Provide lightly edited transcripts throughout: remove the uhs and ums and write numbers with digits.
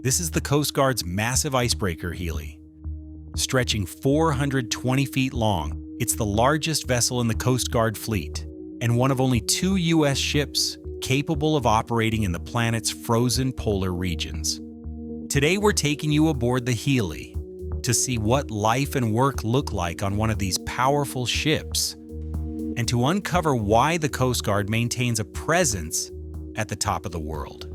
This is the Coast Guard's massive icebreaker, Healey. Stretching 420 feet long, it's the largest vessel in the Coast Guard fleet, and one of only 2 U.S. ships capable of operating in the planet's frozen polar regions. Today we're taking you aboard the Healey to see what life and work look like on one of these powerful ships, and to uncover why the Coast Guard maintains a presence at the top of the world.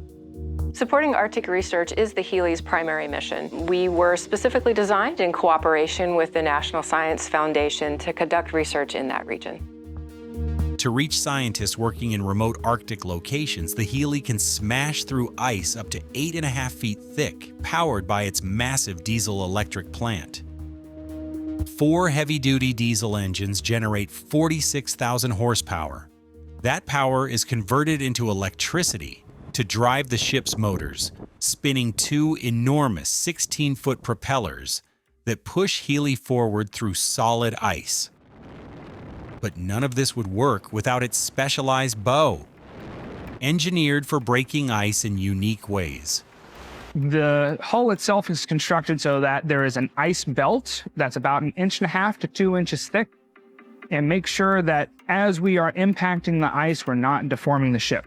Supporting Arctic research is the Healey's primary mission. We were specifically designed in cooperation with the National Science Foundation to conduct research in that region. To reach scientists working in remote Arctic locations, the Healey can smash through ice up to 8.5 feet thick, powered by its massive diesel-electric plant. 4 heavy-duty diesel engines generate 46,000 horsepower. That power is converted into electricity to drive the ship's motors, spinning 2 enormous 16-foot propellers that push Healey forward through solid ice. But none of this would work without its specialized bow, engineered for breaking ice in unique ways. The hull itself is constructed so that there is an ice belt that's about 1.5 inches to 2 inches thick, and make sure that as we are impacting the ice, we're not deforming the ship.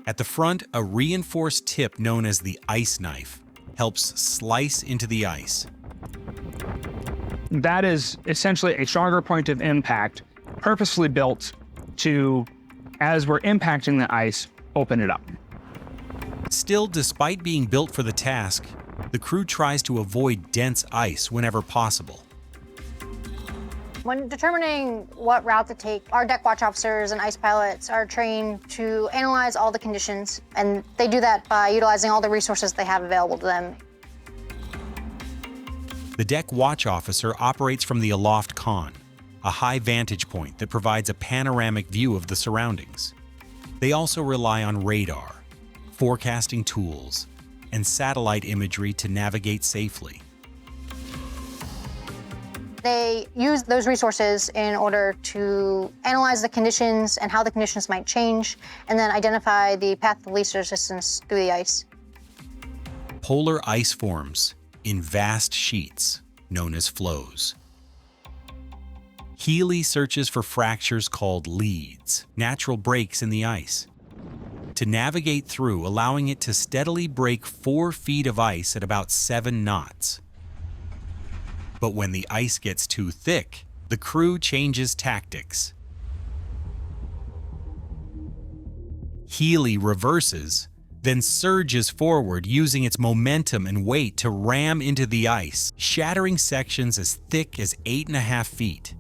At the front, a reinforced tip known as the ice knife helps slice into the ice. That is essentially a stronger point of impact, purposely built to, as we're impacting the ice, open it up. Still, despite being built for the task, the crew tries to avoid dense ice whenever possible. When determining what route to take, our deck watch officers and ice pilots are trained to analyze all the conditions, and they do that by utilizing all the resources they have available to them. The deck watch officer operates from the aloft con, a high vantage point that provides a panoramic view of the surroundings. They also rely on radar, forecasting tools, and satellite imagery to navigate safely. They use those resources in order to analyze the conditions and how the conditions might change, and then identify the path of least resistance through the ice. Polar ice forms in vast sheets known as flows. Healey searches for fractures called leads, natural breaks in the ice, to navigate through, allowing it to steadily break 4 feet of ice at about 7 knots. But when the ice gets too thick, the crew changes tactics. Healey reverses, then surges forward using its momentum and weight to ram into the ice, shattering sections as thick as 8.5 feet.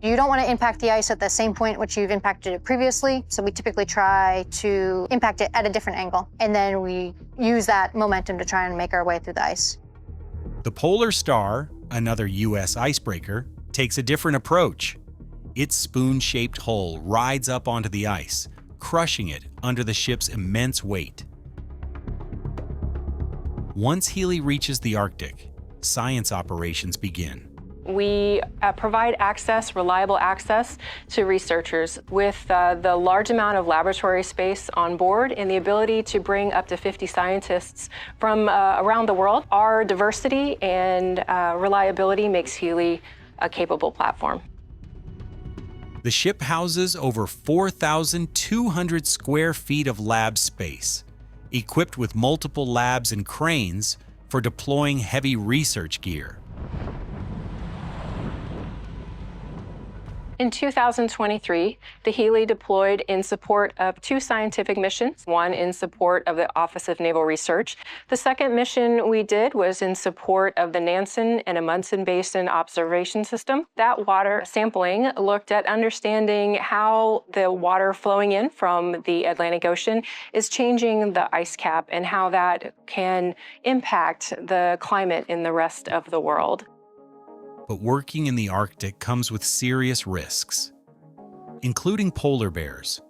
You don't want to impact the ice at the same point which you've impacted it previously, so we typically try to impact it at a different angle, and then we use that momentum to try and make our way through the ice. The Polar Star, another U.S. icebreaker, takes a different approach. Its spoon-shaped hull rides up onto the ice, crushing it under the ship's immense weight. Once Healey reaches the Arctic, science operations begin. We provide access, reliable access to researchers with the large amount of laboratory space on board and the ability to bring up to 50 scientists from around the world. Our diversity and reliability makes Healey a capable platform. The ship houses over 4,200 square feet of lab space, equipped with multiple labs and cranes for deploying heavy research gear. In 2023, the Healey deployed in support of 2 scientific missions, one in support of the Office of Naval Research. The second mission we did was in support of the Nansen and Amundsen Basin Observation System. That water sampling looked at understanding how the water flowing in from the Atlantic Ocean is changing the ice cap and how that can impact the climate in the rest of the world. But working in the Arctic comes with serious risks, including polar bears.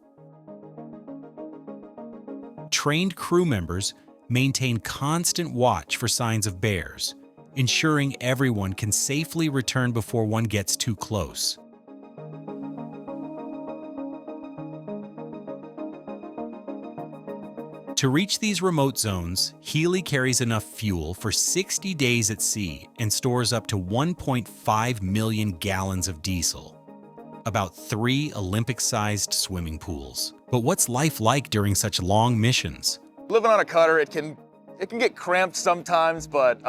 Trained crew members maintain constant watch for signs of bears, ensuring everyone can safely return before one gets too close. To reach these remote zones, Healey carries enough fuel for 60 days at sea and stores up to 1.5 million gallons of diesel, about 3 Olympic-sized swimming pools. But what's life like during such long missions? Living on a cutter, it can get cramped sometimes, but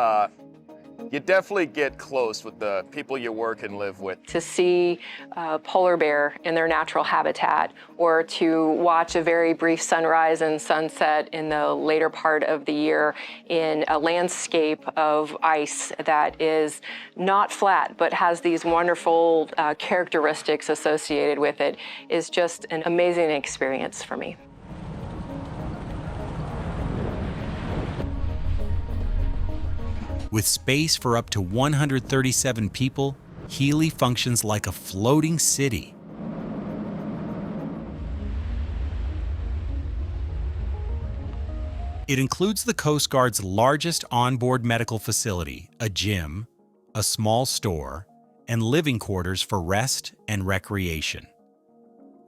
you definitely get close with the people you work and live with. To see a polar bear in their natural habitat, or to watch a very brief sunrise and sunset in the later part of the year in a landscape of ice that is not flat but has these wonderful characteristics associated with it, is just an amazing experience for me. With space for up to 137 people, Healey functions like a floating city. It includes the Coast Guard's largest onboard medical facility, a gym, a small store, and living quarters for rest and recreation.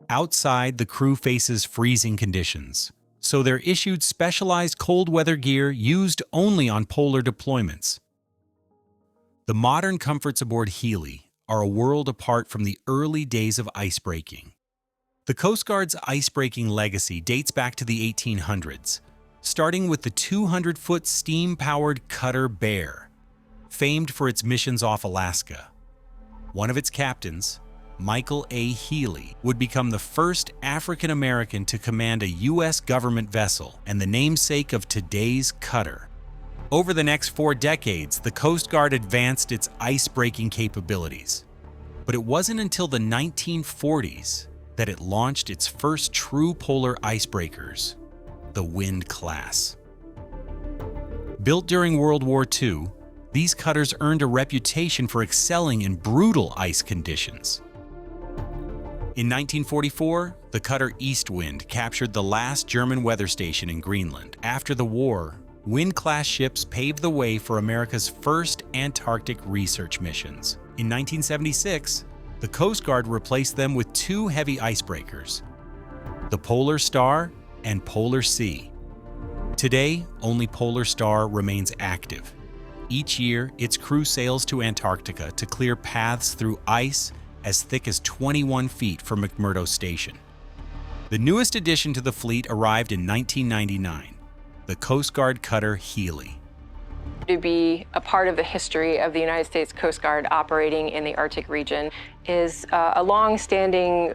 Outside, the crew faces freezing conditions, so they're issued specialized cold weather gear used only on polar deployments. The modern comforts aboard Healey are a world apart from the early days of icebreaking. The Coast Guard's icebreaking legacy dates back to the 1800s, starting with the 200-foot steam-powered cutter Bear, famed for its missions off Alaska. One of its captains, Michael A. Healey, would become the first African-American to command a U.S. government vessel and the namesake of today's cutter. Over the next 4 decades, the Coast Guard advanced its ice-breaking capabilities. But it wasn't until the 1940s that it launched its first true polar icebreakers, the Wind class. Built during World War II, these cutters earned a reputation for excelling in brutal ice conditions. In 1944, the cutter Eastwind captured the last German weather station in Greenland. After the war, Wind-class ships paved the way for America's first Antarctic research missions. In 1976, the Coast Guard replaced them with 2 heavy icebreakers, the Polar Star and Polar Sea. Today, only Polar Star remains active. Each year, its crew sails to Antarctica to clear paths through ice as thick as 21 feet from McMurdo Station. The newest addition to the fleet arrived in 1999, the Coast Guard cutter Healey. To be a part of the history of the United States Coast Guard operating in the Arctic region is a long-standing,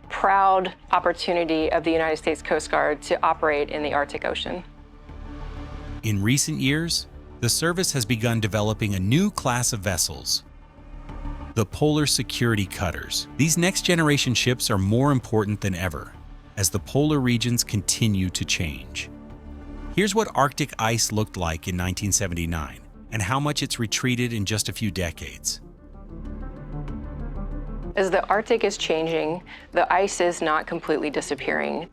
proud opportunity of the United States Coast Guard to operate in the Arctic Ocean. In recent years, the service has begun developing a new class of vessels, the Polar Security Cutters. These next-generation ships are more important than ever as the polar regions continue to change. Here's what Arctic ice looked like in 1979 and how much it's retreated in just a few decades. As the Arctic is changing, the ice is not completely disappearing.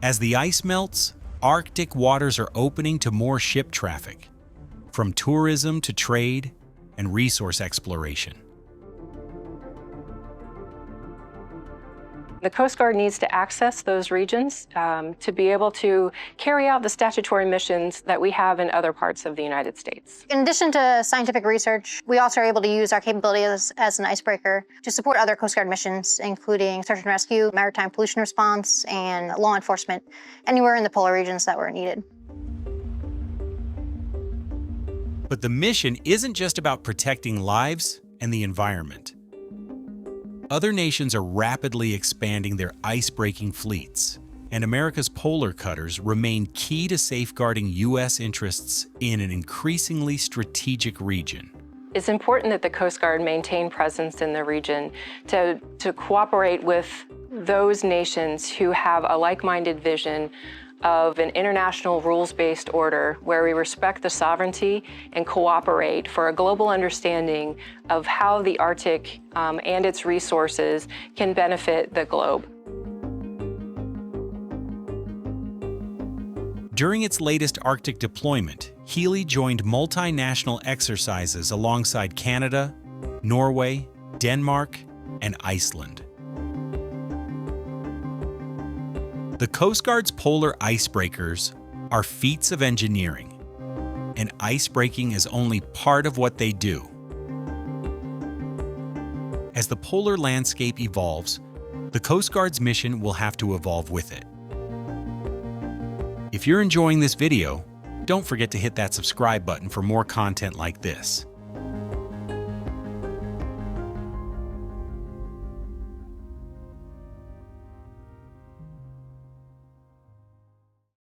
As the ice melts, Arctic waters are opening to more ship traffic, from tourism to trade and resource exploration. The Coast Guard needs to access those regions to be able to carry out the statutory missions that we have in other parts of the United States. In addition to scientific research, we also are able to use our capabilities as an icebreaker to support other Coast Guard missions, including search and rescue, maritime pollution response, and law enforcement, anywhere in the polar regions that were needed. But the mission isn't just about protecting lives and the environment. Other nations are rapidly expanding their ice-breaking fleets, and America's polar cutters remain key to safeguarding U.S. interests in an increasingly strategic region. It's important that the Coast Guard maintain presence in the region to cooperate with those nations who have a like-minded vision of an international rules-based order where we respect the sovereignty and cooperate for a global understanding of how the Arctic and its resources can benefit the globe. During its latest Arctic deployment, Healey joined multinational exercises alongside Canada, Norway, Denmark, and Iceland. The Coast Guard's polar icebreakers are feats of engineering, and icebreaking is only part of what they do. As the polar landscape evolves, the Coast Guard's mission will have to evolve with it. If you're enjoying this video, don't forget to hit that subscribe button for more content like this.